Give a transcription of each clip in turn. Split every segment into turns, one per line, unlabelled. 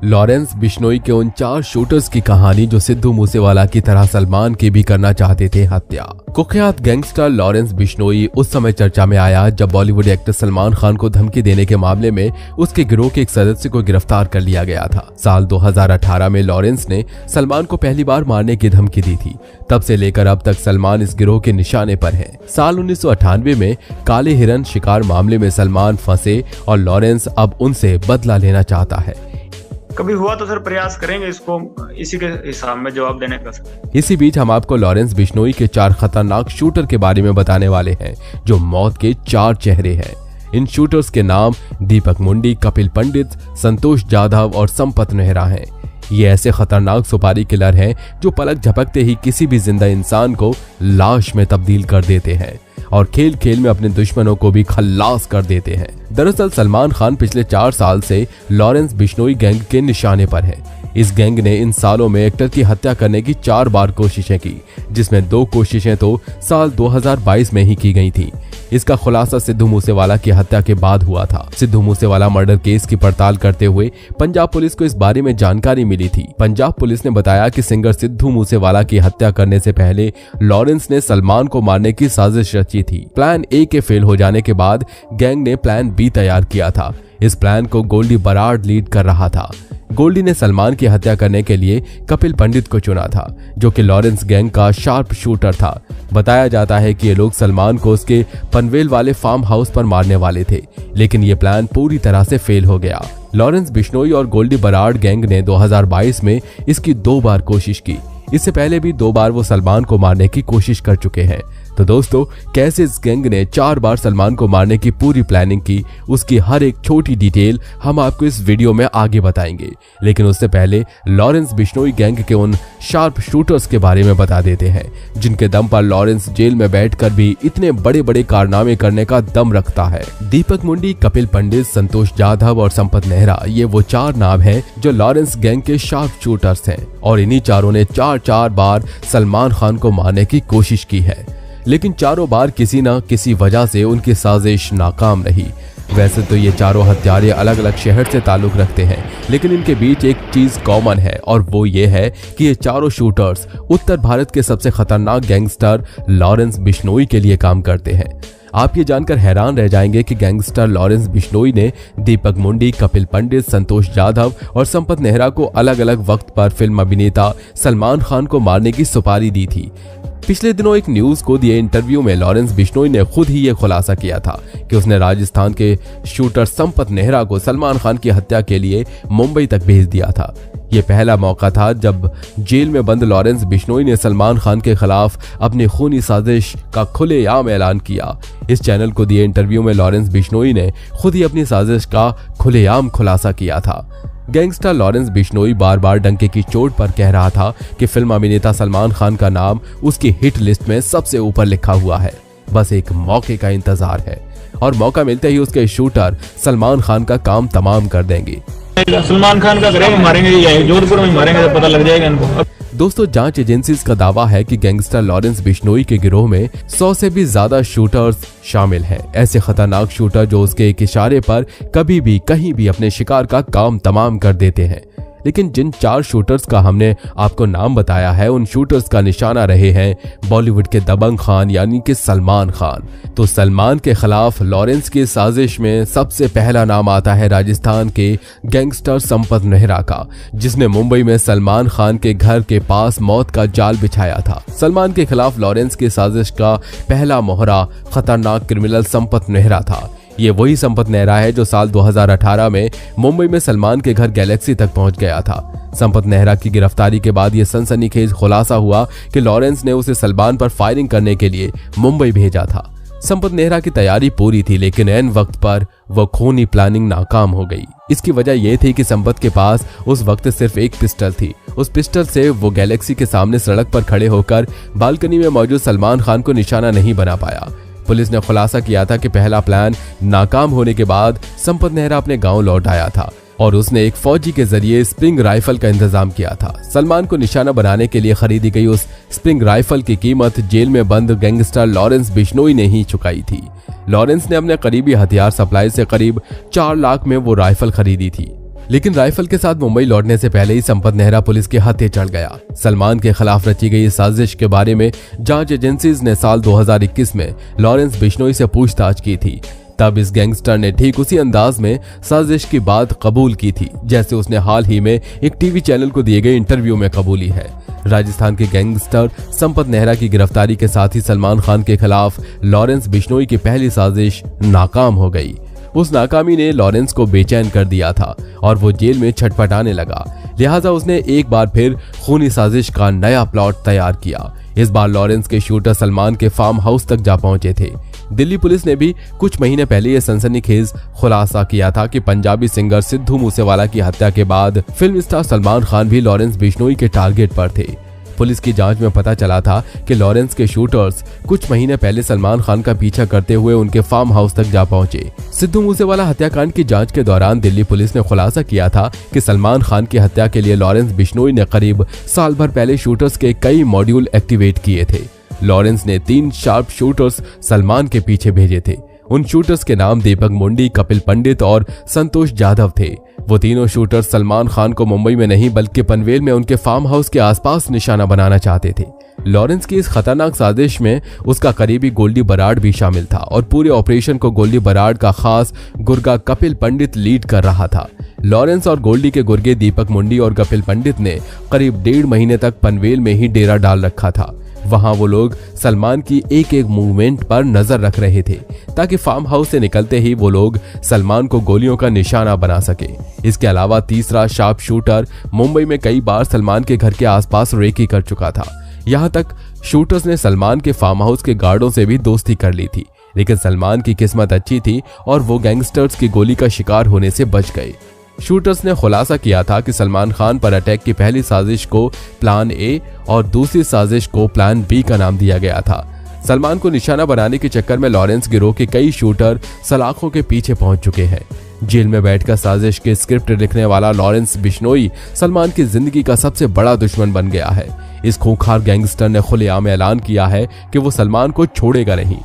Lawrence Bishnoi के उन 4 shooters की कहानी जो सिद्धू मूसेवाला की तरह सलमान की भी करना चाहते थे हत्या। कुख्यात गैंगस्टर लॉरेंस बिश्नोई उस समय चर्चा में आया जब बॉलीवुड एक्टर सलमान खान को धमकी देने के मामले में उसके गिरोह के एक सदस्य को गिरफ्तार कर लिया गया था। साल 2018 में लॉरेंस ने सलमान को पहली बार मारने की धमकी दी थी। तब से लेकर अब तक सलमान इस गिरोह के निशाने पर है। साल 1998 में काले हिरन शिकार मामले में सलमान फंसे और लॉरेंस अब उनसे बदला लेना चाहता है।
कभी हुआ तो सर प्रयास करेंगे इसको इसी के हिसाब में जवाब देने का सर।
इसी बीच हम आपको लॉरेंस बिश्नोई के 4 खतरनाक शूटर के बारे में बताने वाले हैं जो मौत के 4 चेहरे हैं। इन शूटर्स के नाम दीपक मुंडी, कपिल पंडित, संतोष जाधव और संपत नेहरा हैं। ये ऐसे खतरनाक सुपारी किलर हैं जो पलक झपकते ही किसी भी जिंदा इंसान को लाश में तब्दील कर देते हैं और खेल खेल में अपने दुश्मनों को भी खल्लास कर देते हैं। दरअसल सलमान खान पिछले 4 साल से लॉरेंस बिश्नोई गैंग के निशाने पर है। इस गैंग ने इन सालों में एक्टर की हत्या करने की 4 बार कोशिशें की, जिसमें 2 कोशिशें तो साल 2022 में ही की गई थी। इसका खुलासा सिद्धू मूसेवाला की हत्या के बाद हुआ था। सिद्धू मूसेवाला मर्डर केस की पड़ताल करते हुए पंजाब पुलिस को इस बारे में जानकारी मिली थी। पंजाब पुलिस ने बताया कि सिंगर सिद्धू मूसेवाला की हत्या करने से पहले लॉरेंस ने सलमान को मारने की साजिश रची थी। प्लान ए के फेल हो जाने के बाद गैंग ने प्लान बी तैयार किया था। इस प्लान को गोल्डी बराड लीड कर रहा था। गोल्डी ने सलमान की हत्या करने के लिए कपिल पंडित को चुना था, जो कि लॉरेंस गैंग का शार्प शूटर था। बताया जाता है कि ये लोग सलमान को उसके पनवेल वाले फार्म हाउस पर मारने वाले थे, लेकिन ये प्लान पूरी तरह से फेल हो गया। लॉरेंस बिश्नोई और गोल्डी बराड गैंग ने 2022 में इसकी 2 बार कोशिश की। इससे पहले भी 2 बार वो सलमान को मारने की कोशिश कर चुके हैं। तो दोस्तों, कैसे इस गैंग ने 4 बार सलमान को मारने की पूरी प्लानिंग की, उसकी हर एक छोटी डिटेल हम आपको इस वीडियो में आगे बताएंगे। लेकिन उससे पहले लॉरेंस बिश्नोई गैंग के उन शार्प शूटर्स के बारे में बता देते हैं जिनके दम पर लॉरेंस जेल में बैठकर भी इतने बड़े बड़े कारनामे करने का दम रखता है। दीपक मुंडी, कपिल पंडित, संतोष जाधव और संपत नेहरा, ये वो 4 नाम हैं जो लॉरेंस गैंग के शार्प शूटर्स हैं और इन्हीं चारों ने 4 बार सलमान खान को मारने की कोशिश की है, लेकिन चारों बार किसी न किसी वजह से उनकी साजिश नाकाम रही। वैसे तो ये चारों हत्यारे अलग अलग शहर से ताल्लुक रखते हैं, लेकिन इनके बीच एक चीज कॉमन है और वो ये है कि ये चारों शूटर्स उत्तर भारत के सबसे खतरनाक गैंगस्टर लॉरेंस बिश्नोई के लिए काम करते हैं। आप ये जानकर हैरान रह जाएंगे कि गैंगस्टर लॉरेंस बिश्नोई ने दीपक मुंडी, कपिल पंडित, संतोष जाधव और संपत नेहरा को अलग अलग वक्त पर फिल्म अभिनेता सलमान खान को मारने की सुपारी दी थी। पिछले दिनों एक न्यूज को दिए इंटरव्यू में लॉरेंस बिश्नोई ने खुद ही ये खुलासा किया था कि उसने राजस्थान के शूटर संपत नेहरा को सलमान खान की हत्या के लिए मुंबई तक भेज दिया था। ये पहला मौका था जब जेल में बंद लॉरेंस बिश्नोई ने सलमान खान के खिलाफ अपनी खूनी साजिश का खुलेआम ऐलान किया। इस चैनल को दिए इंटरव्यू में लॉरेंस बिश्नोई ने खुद ही अपनी साजिश का खुलेआम खुलासा किया था। गैंगस्टर लॉरेंस बिश्नोई बार बार डंके की चोट पर कह रहा था कि फिल्म अभिनेता सलमान खान का नाम उसकी हिट लिस्ट में सबसे ऊपर लिखा हुआ है। बस एक मौके का इंतजार है और मौका मिलते ही उसके शूटर सलमान खान का काम तमाम कर देंगे।
सलमान खान का करेंगे, मारेंगे या जोधपुर में मारेंगे तो पता लग जाएगा इनको।
दोस्तों, जांच एजेंसीज का दावा है कि गैंगस्टर लॉरेंस बिश्नोई के गिरोह में 100 से भी ज्यादा शूटर्स शामिल हैं। ऐसे खतरनाक शूटर जो उसके एक इशारे पर कभी भी कहीं भी अपने शिकार का काम तमाम कर देते हैं। लेकिन जिन 4 शूटर्स का हमने आपको नाम बताया है, उन शूटर्स का निशाना रहे हैं बॉलीवुड के दबंग खान यानी कि सलमान खान। तो सलमान के खिलाफ लॉरेंस की साजिश में सबसे पहला नाम आता है राजस्थान के गैंगस्टर संपत नेहरा का, जिसने मुंबई में सलमान खान के घर के पास मौत का जाल बिछाया था। सलमान के खिलाफ लॉरेंस की साजिश का पहला मोहरा खतरनाक क्रिमिनल संपत नेहरा था। ये वही संपत नेहरा है जो साल 2018 में मुंबई में सलमान के घर गैलेक्सी तक पहुंच गया था। संपत नेहरा की गिरफ्तारी के बाद ये सनसनीखेज खुलासा हुआ कि लॉरेंस ने उसे सलमान पर फायरिंग करने के लिए मुंबई भेजा था। संपत नेहरा की तैयारी पूरी थी, लेकिन ऐन वक्त पर वो खूनी प्लानिंग नाकाम हो गई। इसकी वजह यह थी कि संपत के पास उस वक्त सिर्फ एक पिस्टल थी। उस पिस्टल से वो गैलेक्सी के सामने सड़क पर खड़े होकर बालकनी में मौजूद सलमान खान को निशाना नहीं बना पाया। पुलिस ने खुलासा किया था कि पहला प्लान नाकाम होने के बाद संपत नेहरा अपने गांव लौट आया था और उसने एक फौजी के जरिए स्प्रिंग राइफल का इंतजाम किया था। सलमान को निशाना बनाने के लिए खरीदी गई उस स्प्रिंग राइफल की कीमत जेल में बंद गैंगस्टर लॉरेंस बिश्नोई ने ही चुकाई थी। लॉरेंस ने अपने करीबी हथियार सप्लाई से करीब 4 लाख में वो राइफल खरीदी थी। लेकिन राइफल के साथ मुंबई लौटने से पहले ही संपत नेहरा पुलिस के हत्थे चढ़ गया। सलमान के खिलाफ रची गई इस साजिश के बारे में जांच एजेंसीज ने साल 2021 में लॉरेंस बिश्नोई से पूछताछ की थी। तब इस गैंगस्टर ने ठीक उसी अंदाज में साजिश की बात कबूल की थी जैसे उसने हाल ही में एक टीवी चैनल को दिए गए इंटरव्यू में कबूली है। राजस्थान के गैंगस्टर संपत नेहरा की गिरफ्तारी के साथ ही सलमान खान के खिलाफ लॉरेंस बिश्नोई की पहली साजिश नाकाम हो गई। उस नाकामी ने लॉरेंस को बेचैन कर दिया था और वो जेल में छटपटाने लगा। लिहाजा उसने एक बार फिर खूनी साजिश का नया प्लॉट तैयार किया। इस बार लॉरेंस के शूटर सलमान के फार्म हाउस तक जा पहुंचे थे। दिल्ली पुलिस ने भी कुछ महीने पहले यह सनसनीखेज खुलासा किया था कि पंजाबी सिंगर सिद्धू मूसेवाला की हत्या के बाद फिल्म स्टार सलमान खान भी लॉरेंस बिश्नोई के टारगेट पर थे। पुलिस की जांच में पता चला था कि लॉरेंस के शूटर्स कुछ महीने पहले सलमान खान का पीछा करते हुए उनके फार्म हाउस तक जा पहुंचे। सिद्धू मूसेवाला हत्याकांड की जांच के दौरान दिल्ली पुलिस ने खुलासा किया था कि सलमान खान की हत्या के लिए लॉरेंस बिश्नोई ने करीब साल भर पहले शूटर्स के कई मॉड्यूल एक्टिवेट किए थे। लॉरेंस ने 3 शार्प शूटर्स सलमान के पीछे भेजे थे। उन शूटर्स के नाम दीपक मुंडी, कपिल पंडित और संतोष जाधव थे। वो तीनों शूटर्स सलमान खान को मुंबई में नहीं बल्कि पनवेल में उनके फार्म हाउस के आसपास निशाना बनाना चाहते थे। लॉरेंस की इस खतरनाक साजिश में उसका करीबी गोल्डी बराड़ भी शामिल था और पूरे ऑपरेशन को गोल्डी बराड़ का खास गुर्गा कपिल पंडित लीड कर रहा था। लॉरेंस और गोल्डी के गुर्गे दीपक मुंडी और कपिल पंडित ने करीब 1.5 महीने तक पनवेल में ही डेरा डाल रखा था। वहां वो लोग सलमान की एक एक मूवमेंट पर नजर रख रहे थे ताकि फार्म हाउस से निकलते ही वो लोग सलमान को गोलियों का निशाना बना सके। इसके अलावा तीसरा शार्प शूटर मुंबई में कई बार सलमान के घर के आसपास रेकी कर चुका था। यहाँ तक शूटर्स ने सलमान के फार्म हाउस के गार्डों से भी दोस्ती कर ली थी, लेकिन सलमान की किस्मत अच्छी थी और वो गैंगस्टर्स की गोली का शिकार होने से बच गए। शूटर्स ने खुलासा किया था कि सलमान खान पर अटैक की पहली साजिश को प्लान ए और दूसरी साजिश को प्लान बी का नाम दिया गया था। सलमान को निशाना बनाने के चक्कर में लॉरेंस गिरोह के कई शूटर सलाखों के पीछे पहुंच चुके हैं। जेल में बैठकर साजिश के स्क्रिप्ट लिखने वाला लॉरेंस बिश्नोई सलमान की जिंदगी का सबसे बड़ा दुश्मन बन गया है। इस खूंखार गैंगस्टर ने खुलेआम ऐलान किया है कि वो सलमान को छोड़ेगा नहीं।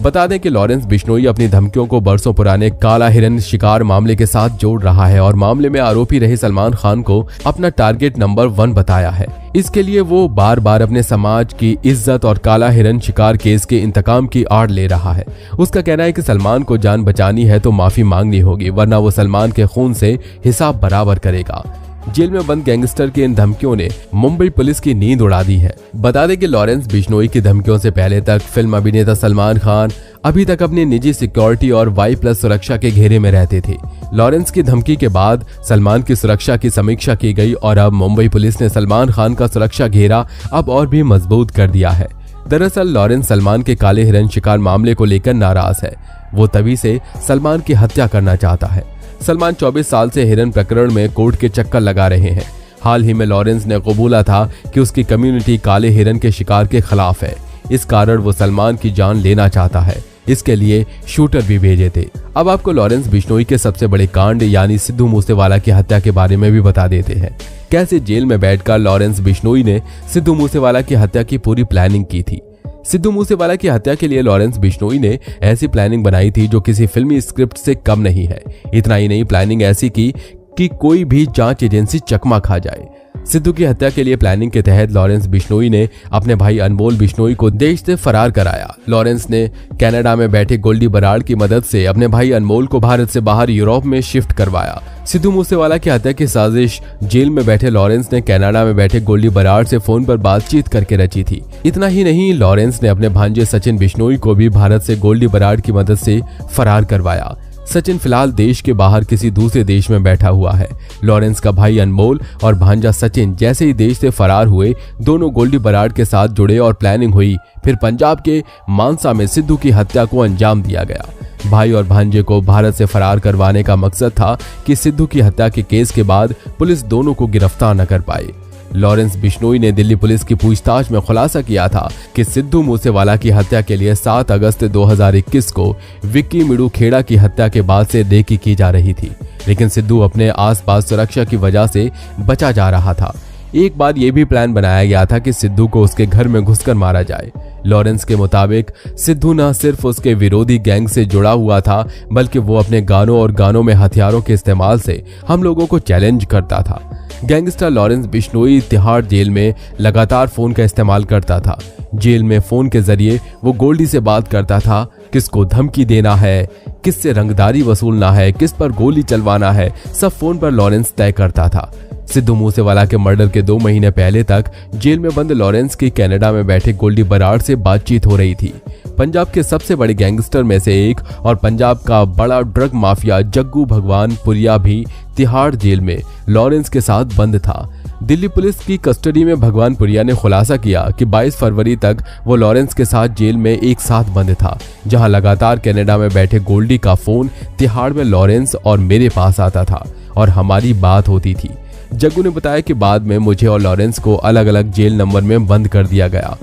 बता दें कि लॉरेंस बिश्नोई अपनी धमकियों को बरसों पुराने काला हिरन शिकार मामले के साथ जोड़ रहा है और मामले में आरोपी रहे सलमान खान को अपना टारगेट नंबर 1 बताया है। इसके लिए वो बार बार अपने समाज की इज्जत और काला हिरन शिकार केस के इंतकाम की आड़ ले रहा है। उसका कहना है कि सलमान को जान बचानी है तो माफी मांगनी होगी, वरना वो सलमान के खून से हिसाब बराबर करेगा। जेल में बंद गैंगस्टर की इन धमकियों ने मुंबई पुलिस की नींद उड़ा दी है। बता दें कि लॉरेंस बिश्नोई की धमकियों से पहले तक फिल्म अभिनेता सलमान खान अभी तक अपनी निजी सिक्योरिटी और Y+ सुरक्षा के घेरे में रहते थे। लॉरेंस की धमकी के बाद सलमान की सुरक्षा की समीक्षा की गई और अब मुंबई पुलिस ने सलमान खान का सुरक्षा घेरा अब और भी मजबूत कर दिया है। दरअसल लॉरेंस सलमान के काले हिरन शिकार मामले को लेकर नाराज है। वो तभी से सलमान की हत्या करना चाहता है। सलमान 24 साल से हिरन प्रकरण में कोर्ट के चक्कर लगा रहे हैं। हाल ही में लॉरेंस ने कबूला था कि उसकी कम्युनिटी काले हिरन के शिकार के खिलाफ है। इस कारण वो सलमान की जान लेना चाहता है। इसके लिए शूटर भी भेजे थे। अब आपको लॉरेंस बिश्नोई के सबसे बड़े कांड यानी सिद्धू मूसेवाला की हत्या के बारे में भी बता देते हैं। कैसे जेल में बैठकर लॉरेंस बिश्नोई ने सिद्धू मूसेवाला की हत्या की पूरी प्लानिंग की थी। सिद्धू मूसेवाला की हत्या के लिए लॉरेंस बिश्नोई ने ऐसी प्लानिंग बनाई थी जो किसी फिल्मी स्क्रिप्ट से कम नहीं है। इतना ही नहीं, प्लानिंग ऐसी की कि कोई भी जांच एजेंसी चकमा खा जाए। सिद्धू की हत्या के लिए प्लानिंग के तहत लॉरेंस बिश्नोई ने अपने भाई अनमोल बिश्नोई को देश से फरार कराया। लॉरेंस ने कनाडा में बैठे गोल्डी बराड़ की मदद से अपने भाई अनमोल को भारत से बाहर यूरोप में शिफ्ट करवाया। सिद्धू मूसेवाला की हत्या की साजिश जेल में बैठे लॉरेंस ने कनाडा में बैठे गोल्डी बराड़ से फोन पर बातचीत करके रची थी। इतना ही नहीं, लॉरेंस ने अपने भांजे सचिन बिश्नोई को भी भारत से गोल्डी बराड़ की मदद से फरार करवाया। सचिन फिलहाल देश के बाहर किसी दूसरे देश में बैठा हुआ है। लॉरेंस का भाई अनमोल और भांजा सचिन जैसे ही देश से फरार हुए, दोनों गोल्डी बराड़ के साथ जुड़े और प्लानिंग हुई। फिर पंजाब के मानसा में सिद्धू की हत्या को अंजाम दिया गया। भाई और भांजे को भारत से फरार करवाने का मकसद था कि सिद्धू की हत्या के केस के बाद पुलिस दोनों को गिरफ्तार न कर पाए। लॉरेंस बिश्नोई ने दिल्ली पुलिस की पूछताछ में खुलासा किया था कि सिद्धू मूसेवाला की हत्या के लिए 7 अगस्त 2021 को विक्की मिडू खेड़ा की हत्या के बाद से रेकी की जा रही थी, लेकिन सिद्धू अपने आसपास सुरक्षा की वजह से बचा जा रहा था। एक बार यह भी प्लान बनाया गया था कि सिद्धू को उसके घर में घुसकर मारा जाए। लॉरेंस के मुताबिक सिद्धू न सिर्फ उसके विरोधी गैंग से जुड़ा हुआ था, बल्कि वो अपने गानों में हथियारों के इस्तेमाल से हम लोगों को चैलेंज करता था। गैंगस्टर लॉरेंस बिश्नोई तिहाड़ जेल में लगातार फोन का इस्तेमाल करता था। जेल में फोन के जरिए वो गोल्डी से बात करता था, किसको धमकी देना है, किससे रंगदारी वसूलना है, किस पर गोली चलवाना है, सब फोन पर लॉरेंस तय करता था। सिद्धू मूसेवाला के मर्डर के 2 महीने पहले तक जेल में बंद लॉरेंस की कनाडा में बैठे गोल्डी बराड़ से बातचीत हो रही थी। पंजाब के सबसे बड़े गैंगस्टर में से एक और पंजाब का बड़ा ड्रग माफिया जग्गू भगवानपुरिया भी तिहाड़ जेल में लॉरेंस के साथ बंद था। दिल्ली पुलिस की कस्टडी में भगवानपुरिया ने खुलासा किया कि 22 फरवरी तक वो लॉरेंस के साथ जेल में एक साथ बंद था, जहां लगातार कनाडा में बैठे गोल्डी का फोन तिहाड़ में लॉरेंस और मेरे पास आता था और हमारी बात होती थी। जग्गू ने बताया कि बाद में मुझे और लॉरेंस को अलग अलग जेल नंबर में बंद कर दिया गया।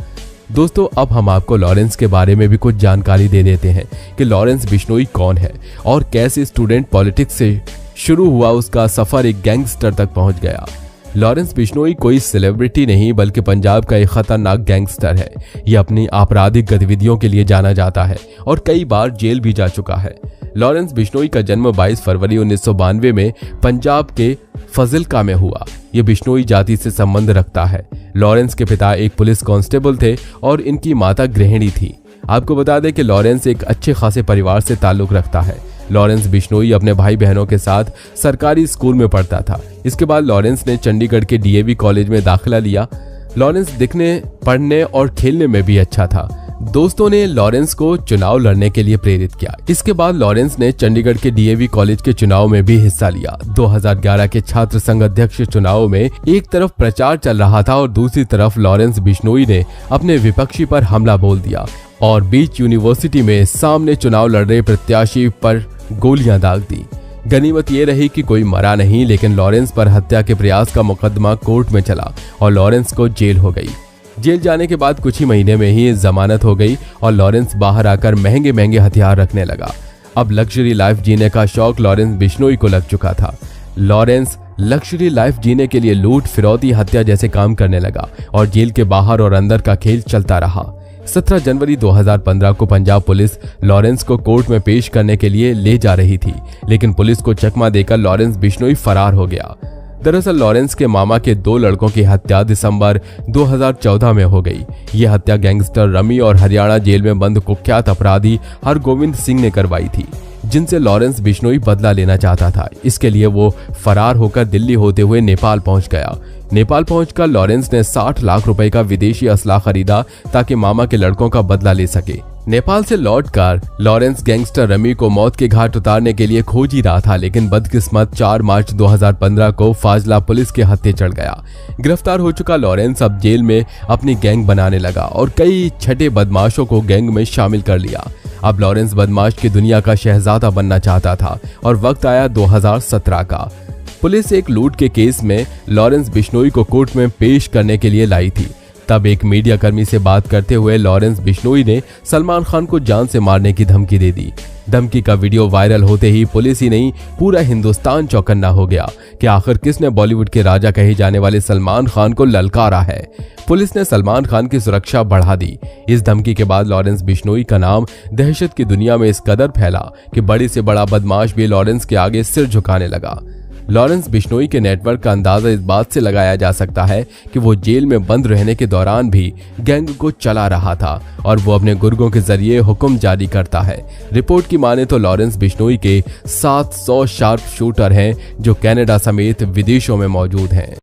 दोस्तों, अब हम आपको लॉरेंस के बारे में भी कुछ जानकारी दे देते हैं कि लॉरेंस बिश्नोई कौन है और कैसे स्टूडेंट पॉलिटिक्स से शुरू हुआ उसका सफर एक गैंगस्टर तक पहुंच गया। लॉरेंस बिश्नोई कोई सेलिब्रिटी नहीं, बल्कि पंजाब का एक खतरनाक गैंगस्टर है। ये अपनी आपराधिक गतिविधियों के लिए जाना जाता है और कई बार जेल भी जा चुका है। लॉरेंस बिश्नोई का जन्म 22 फरवरी 1992 में पंजाब के फजिल्का में हुआ। ये बिश्नोई जाति से संबंध रखता है। लॉरेंस के पिता एक पुलिस कांस्टेबल थे और इनकी माता गृहिणी थी। आपको बता दें कि लॉरेंस एक अच्छे खासे परिवार से ताल्लुक रखता है। लॉरेंस बिश्नोई अपने भाई बहनों के साथ सरकारी स्कूल में पढ़ता था। इसके बाद लॉरेंस ने चंडीगढ़ के डीएवी कॉलेज में दाखिला लिया। लॉरेंस दिखने, पढ़ने और खेलने में भी अच्छा था। दोस्तों ने लॉरेंस को चुनाव लड़ने के लिए प्रेरित किया। इसके बाद लॉरेंस ने चंडीगढ़ के डीएवी कॉलेज के चुनाव में भी हिस्सा लिया। 2011 के छात्र संघ अध्यक्ष चुनाव में एक तरफ प्रचार चल रहा था और दूसरी तरफ लॉरेंस बिश्नोई ने अपने विपक्षी पर हमला बोल दिया और बीच यूनिवर्सिटी में सामने चुनाव लड़ रहे प्रत्याशी पर गोलियां दाग दी। गनीमत ये रही कि कोई मरा नहीं, लेकिन लॉरेंस पर हत्या के प्रयास का मुकदमा कोर्ट में चला और लॉरेंस को जेल हो गई। जेल जाने के बाद कुछ ही महीने में ही जमानत हो गई और लॉरेंस बाहर आकर महंगे महंगे हथियार रखने लगा। अब लग्जरी लाइफ जीने का शौक लॉरेंस बिश्नोई को लग चुका था। लॉरेंस लग्जरी लाइफ जीने के लिए लूट, फिरौती, हत्या जैसे काम करने लगा और जेल के बाहर और अंदर का खेल चलता रहा। 17 जनवरी 2015 को पंजाब पुलिस लॉरेंस को कोर्ट में पेश करने के लिए ले जा रही थी, लेकिन पुलिस को चकमा देकर लॉरेंस बिश्नोई फरार हो गया। दरअसल लॉरेंस के मामा के 2 लड़कों की हत्या दिसंबर 2014 में हो गई। यह हत्या गैंगस्टर रमी और हरियाणा जेल में बंद कुख्यात अपराधी हरगोविंद सिंह ने करवाई थी, जिनसे लॉरेंस बिश्नोई बदला लेना चाहता था। इसके लिए वो फरार होकर दिल्ली होते हुए नेपाल पहुंच गया। नेपाल पहुंचकर लॉरेंस ने 60 लाख रुपए का विदेशी असला खरीदा ताकि मामा के लड़कों का बदला ले सके। नेपाल से लौटकर लॉरेंस गैंगस्टर रमी को मौत के घाट उतारने के लिए खोज ही रहा था, लेकिन बदकिस्मत 4 मार्च 2015 को फाजला पुलिस के हत्थे चढ़ गया। गिरफ्तार हो चुका लॉरेंस अब जेल में अपनी गैंग बनाने लगा और कई छठे बदमाशों को गैंग में शामिल कर लिया। अब लॉरेंस बदमाश की दुनिया का शहजादा बनना चाहता था और वक्त आया 2017 का। पुलिस एक लूट के केस में लॉरेंस बिश्नोई को कोर्ट में पेश करने के लिए लाई थी। तब एक मीडिया कर्मी से बात करते हुए लॉरेंस बिश्नोई ने सलमान खान को जान से मारने की धमकी दे दी। धमकी का वीडियो वायरल होते ही पुलिस ही नहीं, पूरा हिंदुस्तान चौकन्ना हो गया कि आखिर किसने बॉलीवुड के राजा कहे जाने वाले सलमान खान को ललकारा है। पुलिस ने सलमान खान की सुरक्षा बढ़ा दी। इस धमकी के बाद लॉरेंस बिश्नोई का नाम दहशत की दुनिया में इस कदर फैला कि बड़े से बड़ा बदमाश भी लॉरेंस के आगे सिर झुकाने लगा। लॉरेंस बिश्नोई के नेटवर्क का अंदाजा इस बात से लगाया जा सकता है कि वो जेल में बंद रहने के दौरान भी गैंग को चला रहा था और वो अपने गुर्गों के जरिए हुक्म जारी करता है। रिपोर्ट की माने तो लॉरेंस बिश्नोई के 700 शार्प शूटर हैं जो कनाडा समेत विदेशों में मौजूद हैं।